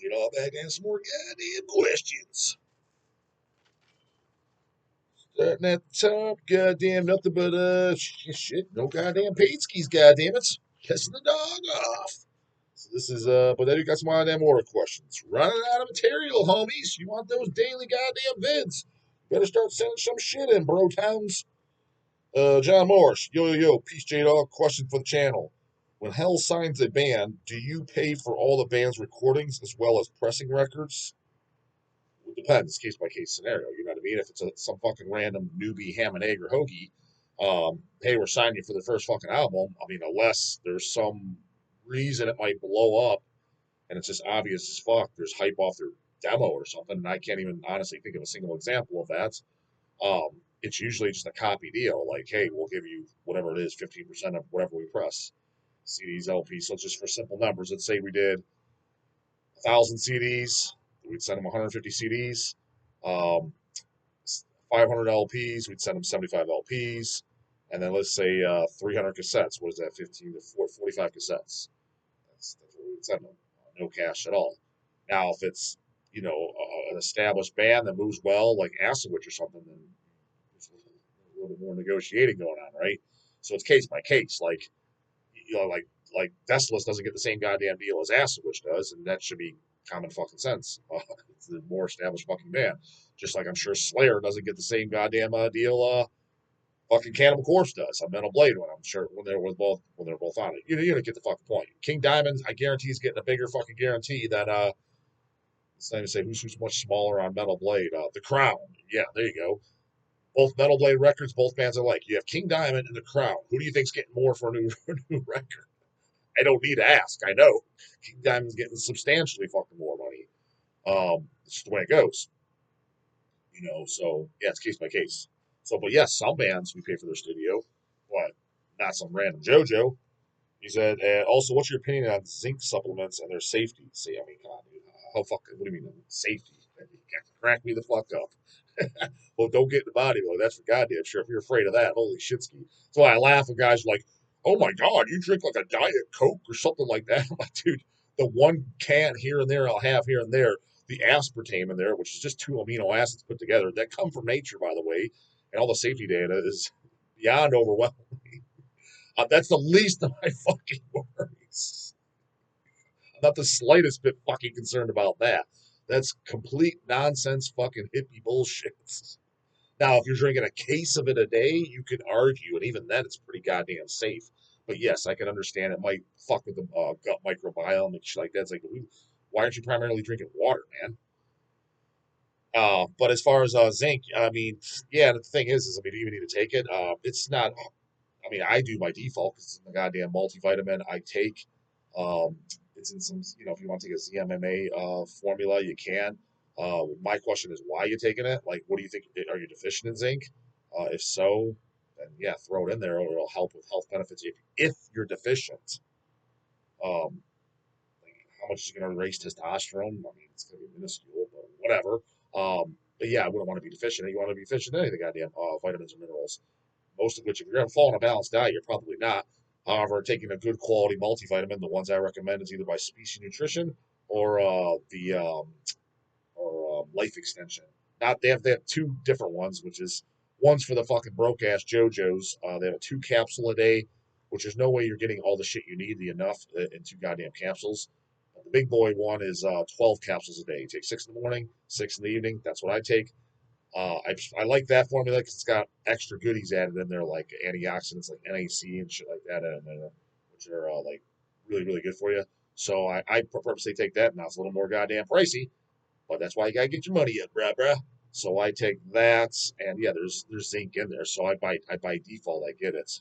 Get all back and some more goddamn questions. Starting at the top, goddamn nothing but shit, no goddamn paid skis, goddamn it. Pissing the dog off. So this is but then you got some goddamn order questions. Running out of material, homies. You want those daily goddamn vids. Better start sending some shit in, bro towns. John Morris, yo, peace J Dog. Question for the channel. When Hell signs a band, do you pay for all the band's recordings as well as pressing records? It depends, case by case scenario. You know what I mean? If it's some fucking random newbie ham and egg or hoagie, hey, we're signing you for the first fucking album. I mean, unless there's some reason it might blow up and it's just obvious as fuck. There's hype off their demo or something, and I can't even honestly think of a single example of that. It's usually just a copy deal. Like, hey, we'll give you whatever it is, 15% of whatever we press. CDs, LPs. So just for simple numbers, let's say we did 1,000 CDs, we'd send them 150 CDs. 500 LPs, we'd send them 75 LPs. And then let's say 300 cassettes. What is that? 15 to 45 cassettes. That's what we would send them. No cash at all. Now, if it's an established band that moves well, like Acid Witch or something, then there's a little bit more negotiating going on, right? So it's case by case. Like like Deathless doesn't get the same goddamn deal as Acid Witch does, and that should be common fucking sense. It's the more established fucking band. Just like I'm sure Slayer doesn't get the same goddamn deal fucking Cannibal Corpse does on Metal Blade when they're both on it. You don't get the fucking point. King Diamond, I guarantee, is getting a bigger fucking guarantee than it's not even say who's much smaller on Metal Blade. The Crown. Yeah, there you go. Both Metal Blade records, both bands are like. You have King Diamond and the Crown. Who do you think's getting more for a new record? I don't need to ask. I know King Diamond's getting substantially fucking more money. It's just the way it goes. So yeah, it's case by case. So, but yes, some bands we pay for their studio, but not some random JoJo. He said, also, what's your opinion on zinc supplements and their safety? See, I mean, come on, dude. How fucking, what do you mean safety? You got to crack me the fuck up. Well, don't get in the body though. That's for goddamn sure. If you're afraid of that, holy shitski. That's why I laugh when guys are like, "Oh my god, you drink like a diet coke or something like that." I'm like, dude, the one can here and there I'll have here and there, the aspartame in there, which is just two amino acids put together that come from nature, by the way, and all the safety data is beyond overwhelming. That's the least of my fucking worries. I'm not the slightest bit fucking concerned about that. That's complete nonsense, fucking hippie bullshit. Now, if you're drinking a case of it a day, you can argue, and even then, it's pretty goddamn safe. But yes, I can understand it might fuck with the gut microbiome and shit like that. It's like, why aren't you primarily drinking water, man? But as far as zinc, I mean, yeah, the thing is, I mean, do you even need to take it? It's not. I mean, I do by default because it's in the goddamn multivitamin I take. Um, it's in some, if you want to take a ZMMA formula, you can. My question is why you taking it? Like, what do you think? Are you deficient in zinc? If so, then yeah, throw it in there. It'll help with health benefits if you're deficient. Um, like how much is it going to raise testosterone? I mean, it's going to be minuscule, but whatever. But yeah, I wouldn't want to be deficient. You want to be deficient in anything, goddamn vitamins and minerals. Most of which, if you're going to fall on a balanced diet, you're probably not. However, taking a good quality multivitamin, the ones I recommend is either by Species Nutrition or the Life Extension. Not they have two different ones, which is one's for the fucking broke ass JoJos. They have a 2 capsule a day, which there's no way you're getting all the shit you need, the enough in 2 goddamn capsules. The big boy one is 12 capsules a day. You take 6 in the morning, 6 in the evening. That's what I take. I like that formula because it's got extra goodies added in there, like antioxidants, like NAC and shit like that, which are like really, really good for you. So I purposely take that. Now it's a little more goddamn pricey, but that's why you gotta get your money up, bruh. So I take that, and yeah, there's zinc in there. So I by default I get it.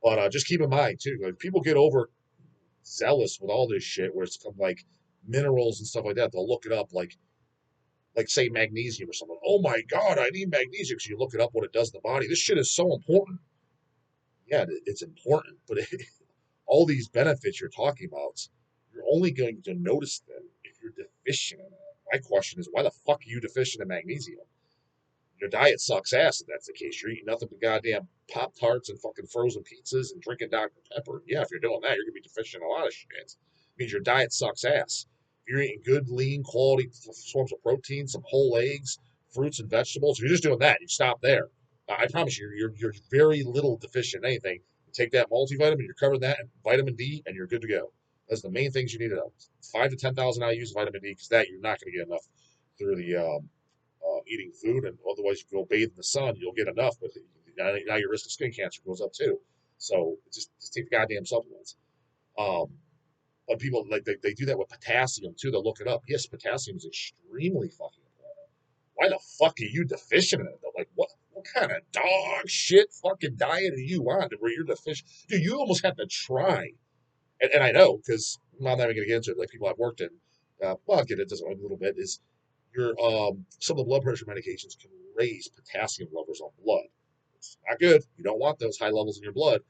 But just keep in mind too, like people get over zealous with all this shit, where it's come like minerals and stuff like that. They'll look it up like say magnesium or something. Oh my God, I need magnesium. So you look it up what it does to the body. This shit is so important. Yeah, it's important, but all these benefits you're talking about, you're only going to notice them if you're deficient in it. My question is, why the fuck are you deficient in magnesium? Your diet sucks ass if that's the case. You're eating nothing but goddamn Pop Tarts and fucking frozen pizzas and drinking Dr. Pepper. Yeah, if you're doing that, you're gonna be deficient in a lot of shit. It means your diet sucks ass. If you're eating good, lean, quality forms of protein, some whole eggs, fruits and vegetables, if you're just doing that, you stop there. I promise you, you're very little deficient in anything. You take that multivitamin, you're covered that, and vitamin D, and you're good to go. That's the main things you need to know. 5 to 10,000 IU's of vitamin D, because that you're not going to get enough through the eating food, and otherwise you go bathe in the sun, you'll get enough, but now your risk of skin cancer goes up too. So just take the goddamn supplements. Um, but people like they do that with potassium too. They'll look it up. Yes, potassium is extremely fucking important. Why the fuck are you deficient in it? Though? Like what kind of dog shit fucking diet are you on where you're deficient? Dude, you almost have to try. And I know because I'm not even gonna get into it. Like people I've worked in, well, I'll get into it a little bit. Is your some of the blood pressure medications can raise potassium levels on blood. It's not good. You don't want those high levels in your blood.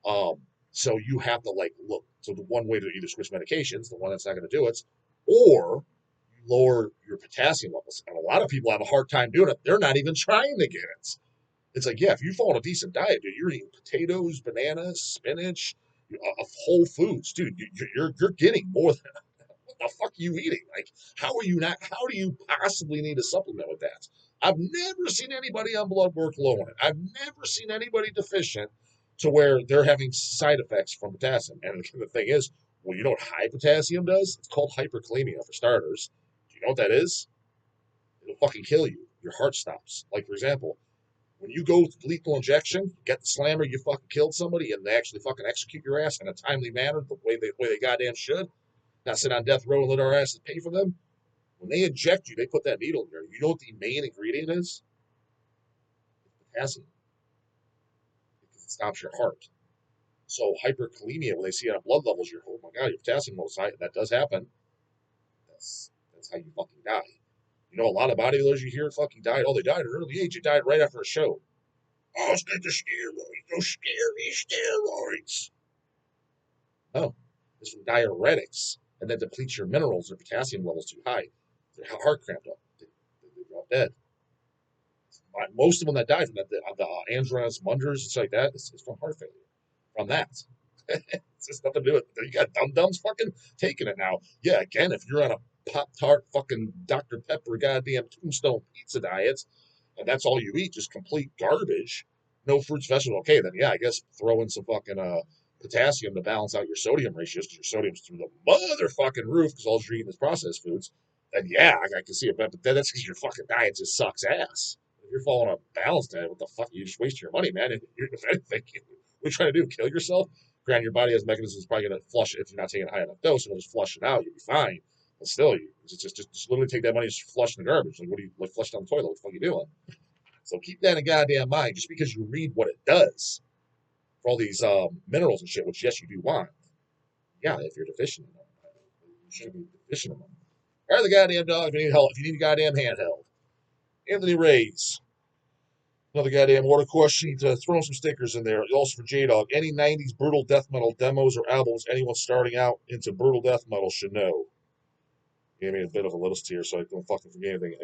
Um, so you have to like look. So the one way to either switch medications, the one that's not going to do it, or you lower your potassium levels. And a lot of people have a hard time doing it. They're not even trying to get it. It's like, yeah, if you follow a decent diet, dude, you're eating potatoes, bananas, spinach, whole foods, dude. You're getting more than what the fuck are you eating? Like, how are you not? How do you possibly need a supplement with that? I've never seen anybody on blood work low on it. I've never seen anybody deficient to where they're having side effects from potassium. And the thing is, well, you know what high potassium does? It's called hyperkalemia for starters. Do you know what that is? It'll fucking kill you. Your heart stops. Like, for example, when you go with lethal injection, you get the slammer, you fucking killed somebody, and they actually fucking execute your ass in a timely manner, the way they goddamn should, not sit on death row and let our asses pay for them. When they inject you, they put that needle in there. You know what the main ingredient is? Potassium, because it stops your heart. So hyperkalemia, when they see it on blood levels, you're, oh my god, your potassium levels high. That does happen. That's how you fucking die. You know, a lot of bodybuilders you hear fucking died. Oh, they died at an early age. They died right after a show. Oh, it's the steroids. Those scary steroids. Oh, it's from diuretics, and that depletes your minerals. Their potassium levels too high. Their heart cramped up. They drop dead. Most of them that die from the angiomas, munders, and like that, it's from heart failure. From that. It's just nothing to do with it. You got dum-dums fucking taking it now. Yeah, again, if you're on a Pop-Tart fucking Dr. Pepper goddamn tombstone pizza diet, and that's all you eat, just complete garbage, no fruits, vegetables, okay, then yeah, I guess throw in some fucking potassium to balance out your sodium ratios because your sodium's through the motherfucking roof because all you're eating is processed foods. Then yeah, I can see it, but that's because your fucking diet just sucks ass. If you're following a balanced diet, what the fuck? You just waste your money, man. If anything, what are you trying to do? Kill yourself? Granted, your body has mechanisms probably going to flush it if you're not taking a high enough dose. It'll just flush it out. You'll be fine. But still, you just literally take that money and just flush in the garbage. Like, what do you like? Flush down the toilet? What the fuck are you doing? So keep that in goddamn mind. Just because you read what it does for all these minerals and shit, which yes, you do want. Yeah, if you're deficient in them, you shouldn't be deficient in them. All right, the goddamn dog. If you need help, if you need a goddamn handheld, Anthony Ray's. Another goddamn order question. Throw some stickers in there. Also for J-Dog. Any 90s brutal death metal demos or albums anyone starting out into brutal death metal should know? Gave me a bit of a list here, so I don't fucking forget anything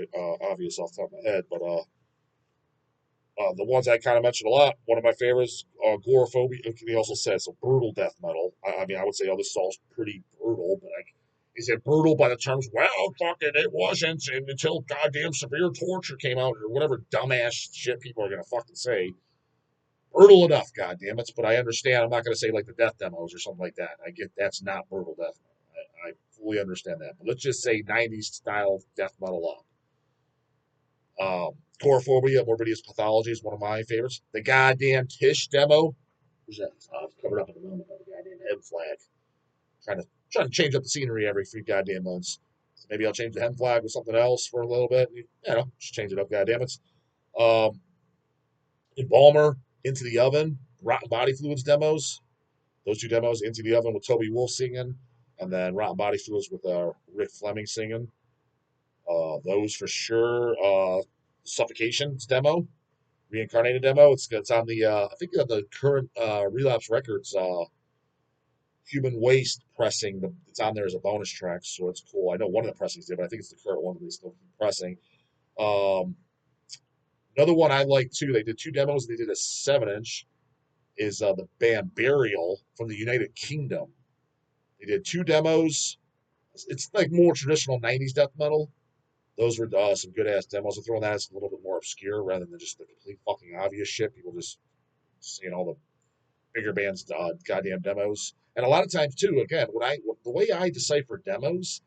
obvious off the top of my head. But the ones I kind of mentioned a lot, one of my favorites, Agoraphobia. He also says so brutal death metal. I mean, I would say, oh, this is all pretty brutal, but is it brutal by the terms? Well, fucking, it wasn't until goddamn severe torture came out or whatever dumbass shit people are gonna fucking say. Brutal enough, goddammit. But I understand. I'm not gonna say like the death demos or something like that. I get that's not brutal death metal. I fully understand that. But let's just say 90s style death metal up. Chorophobia, Morbidius Pathology is one of my favorites. The goddamn TISH demo. Who's that? It's covered up in the moment by the goddamn hem flag. Trying to change up the scenery every 3 goddamn months. So maybe I'll change the hem flag with something else for a little bit. You know, just change it up, goddammit. Embalmer, Into the Oven, Rotten Body Fluids demos. Those 2 demos, Into the Oven with Toby Wolf singing, and then Rotten Body Fluids with Rick Fleming singing. Those for sure. Suffocation's demo, Reincarnated demo. It's on the I think the current Relapse Records Human Waste pressing. It's on there as a bonus track, so it's cool. I know one of the pressings did, but I think it's the current one that they still keep pressing. Another one I like too. They did 2 demos. They did a 7-inch. Is the band Burial from the United Kingdom. They did 2 demos, It's like more traditional 90s death metal. Those were some good ass demos. I'm throwing that as a little bit more obscure rather than just the complete fucking obvious shit. People just seeing all the bigger bands' goddamn demos. And a lot of times too, again, the way I decipher demos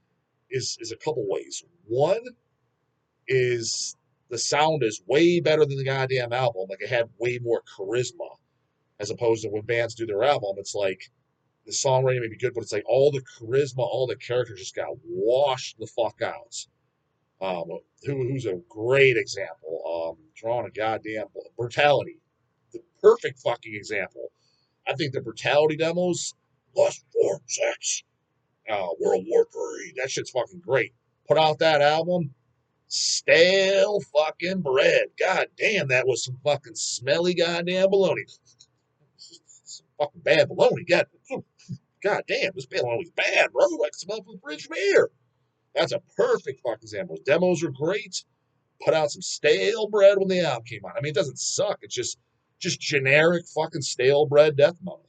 is a couple ways. One is the sound is way better than the goddamn album. Like it had way more charisma as opposed to when bands do their album. It's like the songwriting may be good, but it's like all the charisma, all the characters just got washed the fuck out. Who's a great example? Drawing a goddamn brutality, the perfect fucking example. I think the brutality demos, Lust for Sex, World War III, that shit's fucking great. Put out that album, stale fucking bread. God damn, that was some fucking smelly goddamn baloney. Some fucking bad baloney. God damn, this baloney's bad, bro. I can smell it from the bridge from here. That's a perfect fucking example. Demos are great. Put out some stale bread when the album came out. I mean, it doesn't suck. It's just generic fucking stale bread death metal.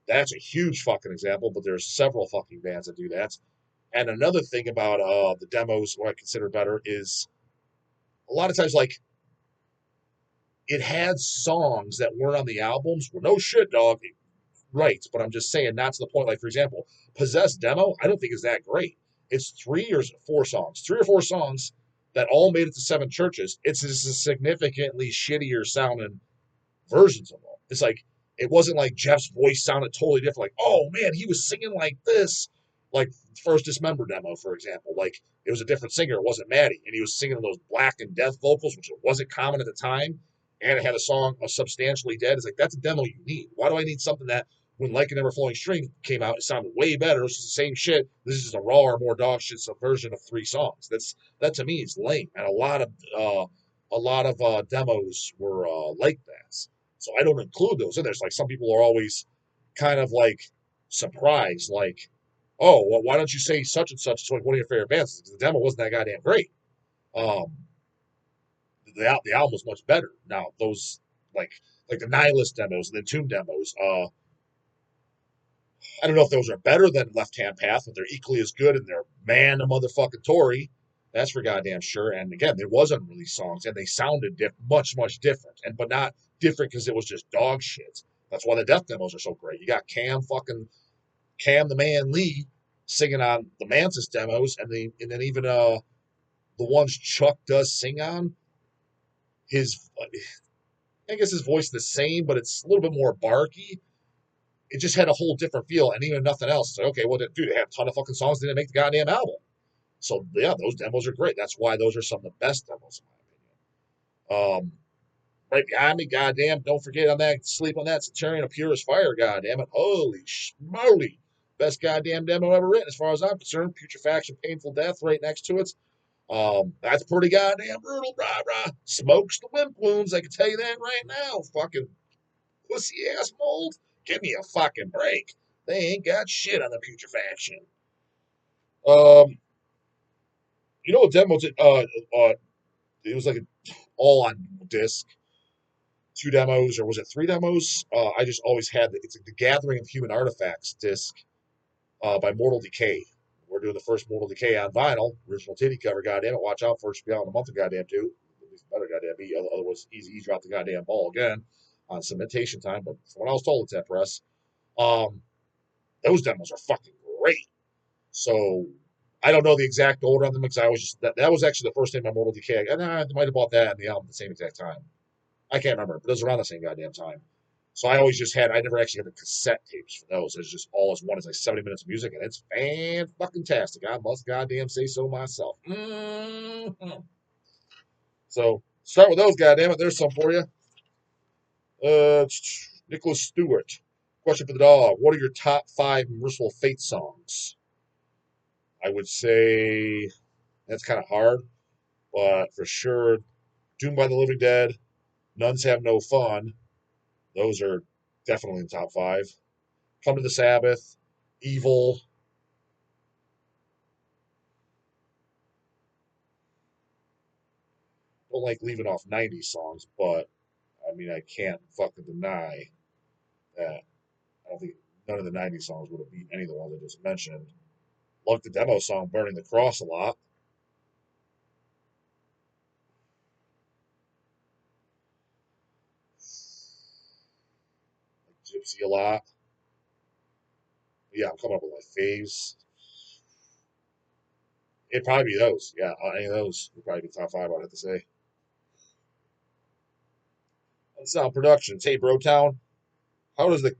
That's a huge fucking example, but there's several fucking bands that do that. And another thing about the demos, what I consider better, is a lot of times like it had songs that weren't on the albums. Well, no shit, dog. Right, but I'm just saying, not to the point. Like for example, Possessed demo, I don't think is that great. It's 3 or 4 songs that all made it to 7 churches. It's just a significantly shittier sounding versions of them. It's like it wasn't like Jeff's voice sounded totally different. Like, oh man, he was singing like this. Like first Dismember demo, for example. Like it was a different singer. It wasn't Maddie, and he was singing those black and death vocals, which it wasn't common at the time. And it had a song of Substantially Dead. It's like that's a demo you need. Why do I need something that when Like an Ever Flowing Stream came out, it sounded way better. It's the same shit. This is just a raw or more dog shit subversion of 3 songs. That to me is lame, and a lot of demos were like that. So I don't include those in there. It's like some people are always kind of like surprised, like, oh, well, why don't you say such and such is like one of your favorite bands? Because the demo wasn't that goddamn great. Um, the album was much better. Now those like the Nihilist demos and the Tomb demos, I don't know if those are better than Left Hand Path, but they're equally as good, and they're man a motherfucking Tory. That's for goddamn sure. And again, there was unreleased songs, and they sounded much different, and but not different because it was just dog shit. That's why the death demos are so great. You got Cam the Man Lee singing on the Mantis demos, and then even the ones Chuck does sing on. His I guess his voice is the same, but it's a little bit more barky. It just had a whole different feel, and even nothing else. So, okay, well, dude, they have a ton of fucking songs. They didn't make the goddamn album. So yeah, those demos are great. That's why those are some of the best demos in my opinion. Right behind me, goddamn, don't forget on that. Sleep on that Centurion of Purest Fire, goddamn it. Holy schmoly. Best goddamn demo ever written, as far as I'm concerned. Putrefaction, Painful Death, right next to it. That's pretty goddamn brutal, rah rah. Smokes the wimp wounds, I can tell you that right now. Fucking pussy ass mold. Give me a fucking break. They ain't got shit on the Putrefaction. Um, you know what demo? It was like all on disc. 2 demos, or was it 3 demos? I just always had it's like the Gathering of Human Artifacts disc by Mortal Decay. We're doing the first Mortal Decay on vinyl, original titty cover. Goddamn it! Watch out for it. Should be out in a month of goddamn too. At least better goddamn be. Otherwise, easy drop the goddamn ball again on cementation time. But from what I was told, it's that press. Um, those demos are fucking great. So I don't know the exact order on them because I was just that was actually the first time my Mortal Decay. And I might have bought that and the album at the same exact time. I can't remember, but it was around the same goddamn time. So I always just I never actually had the cassette tapes for those. It's just all as one. It's like 70 minutes of music, and it's fan-fucking-tastic. I must goddamn say so myself. Mm-hmm. So start with those, goddamn it. There's some for you. Nicholas Stewart. Question for the dog. What are your top 5 Mercyful Fate songs? I would say that's kind of hard, but for sure, Doomed by the Living Dead, Nuns Have No Fun. Those are definitely in the top 5. Come to the Sabbath, Evil. Don't like leaving off 90s songs, but I mean, I can't fucking deny that I don't think none of the 90s songs would have beat any of the ones I just mentioned. Loved the demo song "Burning the Cross" a lot. Gypsy a lot. Yeah, I'm coming up with my faves. It'd probably be those. Yeah, any of those would probably be top five, I'd have to say. Sound Productions. Hey, Brotown, how does the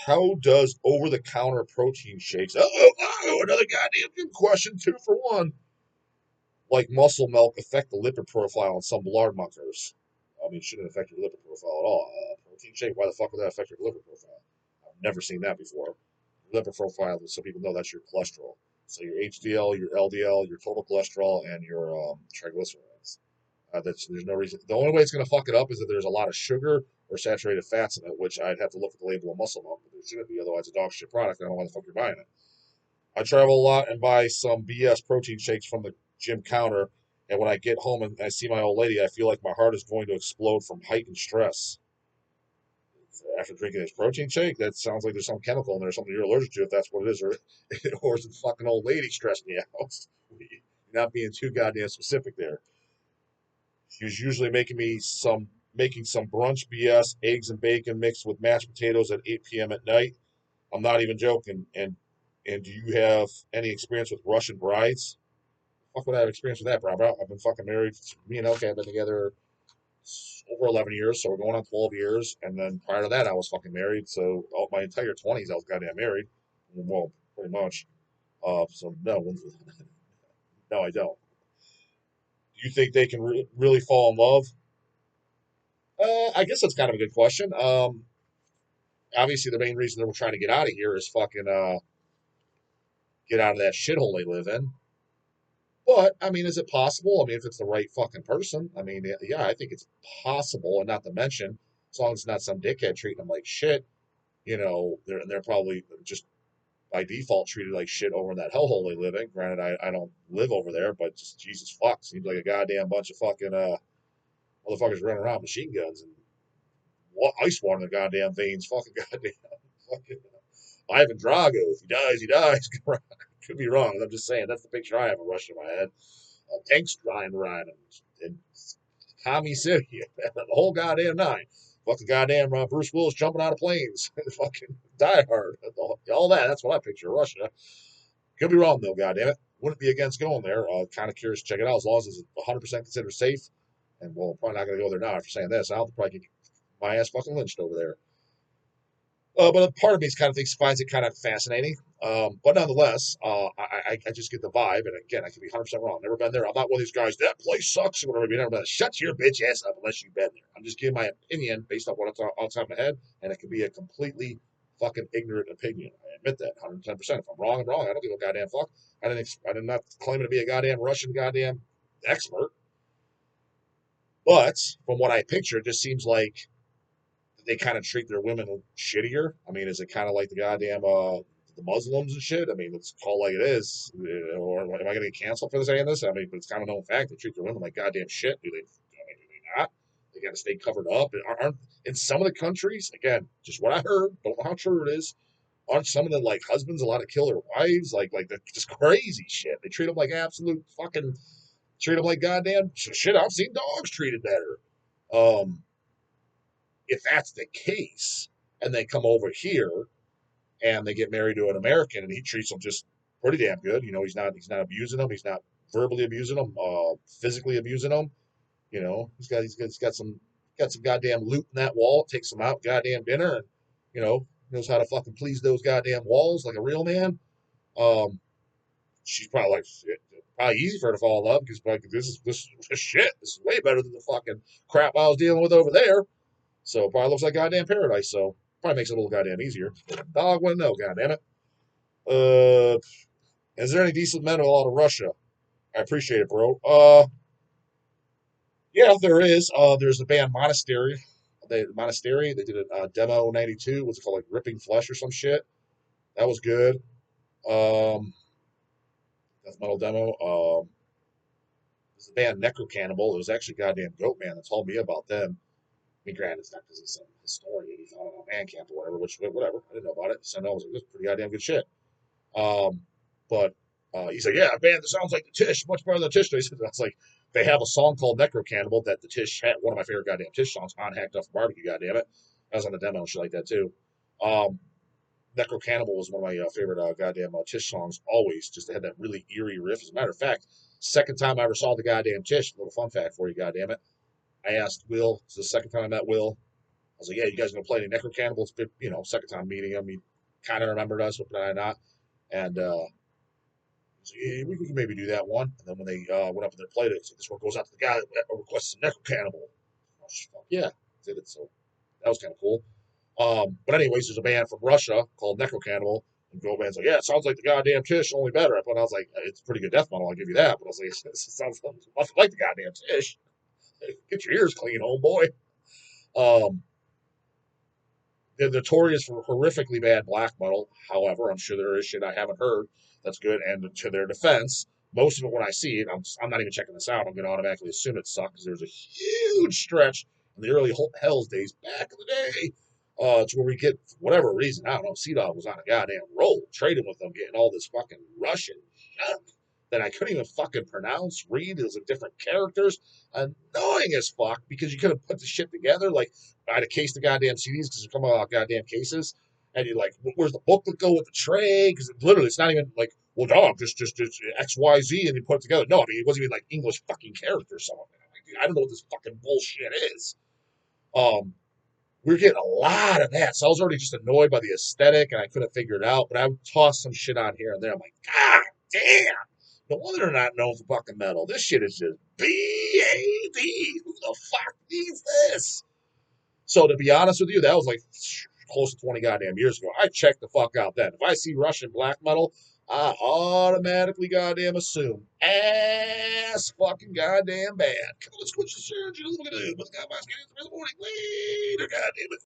how does over the counter protein shakes? Another goddamn good question. 2 for 1. Like muscle milk affect the lipid profile on some blood markers? I mean, it shouldn't affect your lipid profile at all. Protein shake, why the fuck would that affect your lipid profile? I've never seen that before. Lipid profile, so people know that's your cholesterol. So your HDL, your LDL, your total cholesterol, and your triglycerides. There's no reason. The only way it's going to fuck it up is that there's a lot of sugar or saturated fats in it, which I'd have to look at the label of muscle milk, but there shouldn't be. Otherwise, it's a dog shit product. I don't know why the fuck you're buying it. I travel a lot and buy some BS protein shakes from the gym counter, and when I get home and I see my old lady, I feel like my heart is going to explode from heightened stress. After drinking this protein shake, that sounds like there's some chemical in there, something you're allergic to, if that's what it is, or is it fucking old lady stressing you out? Not being too goddamn specific there. She was usually making some brunch BS, eggs and bacon mixed with mashed potatoes at 8 p.m. at night. I'm not even joking. And do you have any experience with Russian brides? Fuck would I have experience with that, bro? I've been fucking married. Me and LK have been together over 11 years, so we're going on 12 years. And then prior to that, I was fucking married. So my entire 20s, I was goddamn married. Well, pretty much. So no, no, I don't. Do you think they can really fall in love? I guess that's kind of a good question. Obviously, the main reason that we're trying to get out of here is fucking get out of that shithole they live in. But I mean, is it possible? I mean, if it's the right fucking person, I mean, yeah, I think it's possible. And not to mention, as long as it's not some dickhead treating them like shit, they're probably just by default treated like shit over in that hellhole they live in. Granted, I don't live over there, but just Jesus fuck, seems like a goddamn bunch of fucking motherfuckers running around with machine guns and ice water in the goddamn veins. Fucking goddamn, fucking Ivan Drago. If he dies, he dies. Could be wrong. I'm just saying that's the picture I have of Russia in my head. Tanks flying around and Tommy City, the whole goddamn nine. Fucking goddamn Bruce Willis jumping out of planes. Fucking Die Hard. All that. That's what I picture Russia. Could be wrong though. Goddamn it. Wouldn't be against going there. Kind of curious to check it out as long as it's 100% considered safe. And we're probably not going to go there now after saying this. I'll probably get my ass fucking lynched over there. But a part of me kind of finds it kind of fascinating. But nonetheless, I just get the vibe. And again, I could be 100% wrong. Never been there. I'm not one of these guys, that place sucks or whatever. You never been. Shut your bitch ass up unless you've been there. I'm just giving my opinion based on what's on the top of my head. And it could be a completely fucking ignorant opinion. I admit that 110%. If I'm wrong, I'm wrong. I don't give a goddamn fuck. I did not claim to be a goddamn Russian goddamn expert. But from what I picture, it just seems like they kind of treat their women shittier. I mean, is it kind of like the goddamn the Muslims and shit? I mean, let's call it like it is. Or am I going to get canceled for saying this? I mean, but it's kind of a known fact they treat their women like goddamn shit. Do they not? They got to stay covered up. Aren't in some of the countries? Again, just what I heard. Don't know how true it is. Aren't some of the like husbands allowed to kill their wives? Like just crazy shit. They treat them like absolute fucking. Treat them like goddamn shit. I've seen dogs treated better. Um, if that's the case, and they come over here and they get married to an American, and he treats them just pretty damn good. He's not abusing them. He's not verbally abusing them, physically abusing them. He's got some goddamn loot in that wall. Takes them out, goddamn dinner, and knows how to fucking please those goddamn walls like a real man. She's probably like, probably easy for her to fall in love because like this is shit. This is way better than the fucking crap I was dealing with over there. So probably looks like goddamn paradise. So probably makes it a little goddamn easier. Dog wouldn't know, goddamn it. Uh, is there any decent metal out of Russia? I appreciate it, bro. Yeah, there is. There's the band Monastery. They did a demo '92. What's it called, like Ripping Flesh or some shit? That was good. Death metal demo. There's the band Necro Cannibal. It was actually goddamn Goat Man that told me about them. I mean, granted, it's not because he's some historian. He found it on Man Camp or whatever, which, whatever. I didn't know about it. So, no, it was pretty goddamn good shit. Um, But he's like, yeah, a band that sounds like the Tish, much better than the Tish. I was like, they have a song called Necro Cannibal that the Tish had, one of my favorite goddamn Tish songs, on Hacked Off Barbecue, goddamn it. That was on the demo and shit like that too. Um, Necro Cannibal was one of my favorite goddamn Tish songs, always. Just had that really eerie riff. As a matter of fact, second time I ever saw the goddamn Tish, little fun fact for you, goddamn it. I asked Will, it's the second time I met Will. I was like, yeah, you guys gonna play any Necro Cannibals? You know, second time meeting him. He kind of remembered us, but not. And so, yeah, we could maybe do that one. And then when they went up and they played it, so this one goes out to the guy that requests a Necro Cannibal. Yeah, did it. So that was kind of cool. But anyways, there's a band from Russia called Necro Cannibal. And Go Band's like, yeah, it sounds like the goddamn Tish, only better. But I was like, it's pretty good death metal, I'll give you that. But I was like, it sounds nothing like the goddamn Tish. Get your ears clean, homeboy. Um, they're notorious for horrifically bad black metal. However, I'm sure there is shit I haven't heard that's good. And to their defense, most of it when I see it, I'm not even checking this out. I'm going to automatically assume it sucks. There's a huge stretch in the early Hell's days back in the day, to where we get, for whatever reason, I don't know, C-Dog was on a goddamn roll, trading with them, getting all this fucking Russian junk that I couldn't even fucking pronounce, read. It was different characters. Annoying as fuck because you could have put the shit together. Like, I had to case the goddamn CDs because they come out goddamn cases. And you're like, where's the booklet go with the tray? Because literally, it's not even like, well, dog, just X, Y, Z, and you put it together. No, I mean, it wasn't even like English fucking characters. Some of it. Like, I don't know what this fucking bullshit is. Um, we were getting a lot of that, so I was already just annoyed by the aesthetic, and I couldn't figure it out. But I would toss some shit on here and there. I'm like, God damn! No wonder they're not known for fucking metal. This shit is just BAD. Who the fuck needs this? So to be honest with you, that was like close to 20 goddamn years ago. I checked the fuck out then. If I see Russian black metal, I automatically goddamn assume ass fucking goddamn bad. Come on, let's switch the surgery. Look at it. But the guy morning later, goddamn it.